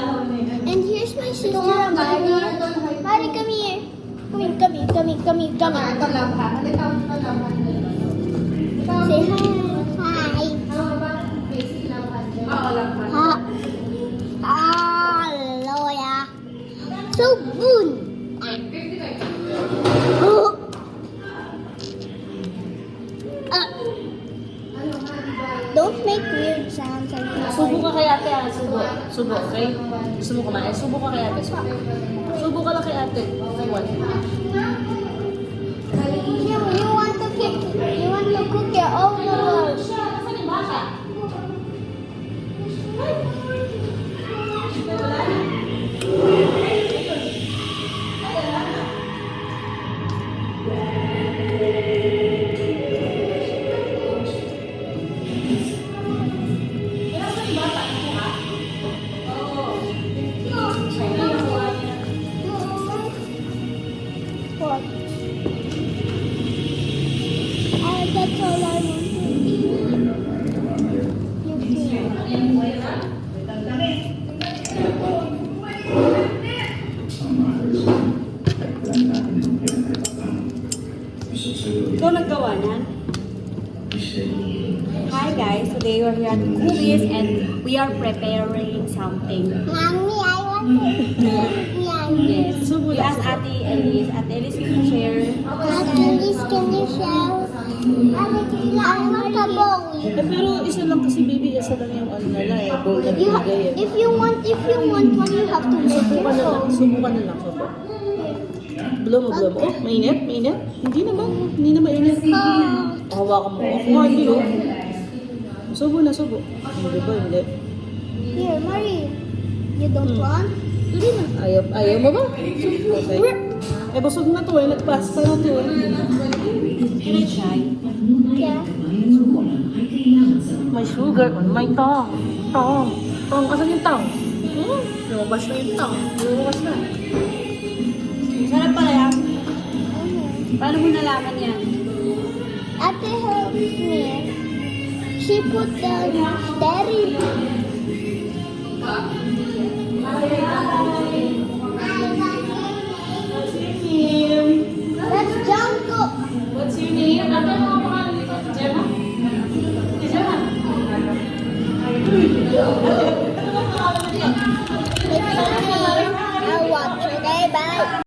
And here's my sister, Mari. Mari, come here. Come here. Say hi. Hello, yeah. So good. Don't make weird sounds like that. Subo ka kay ate ah. Subo, okay? Gusto mo kumain? Subo ka kay ate. Subo ka lang kay ate. Iwan. You want to cook your own noodles. Nasaan yung bata? What? That's all I want. Ikaw naggawa niyan? Hi guys, today we're here at Kubi's and we are preparing something. Mommy, I want to. Yes. We asked Ate Elise. Ate Elise, can you share? Please, can you share? I want a bowl. Pero isa lang kasi baby, isa lang yung ano nila eh. Bowl na binigay eh. If you want one, you have to make Subo ka na it. lang. Subo. Blow mo. Oh, mainit? Hindi na mainit. Hawakan mo. Ako nga, hindi oh. Subo. Hindi ba? Hindi. Here, Marie. You don't want? Hindi na. Ayaw mo ba? Okay. Eh, busog na to eh. Nagpasta na to eh. Can I try? Yeah. May sugar. May tong. Tong. Asan yung tong? Lumabas na yung tong. Lumabas na. Sarap pala yan. Paano mo nalaman yan? Ate helped me. She put the dairy. That's Jungkook. What's your name? Ano ang mga pangalan nito? Gemma? Gemma? It's okay. I'll watch. Okay, bye.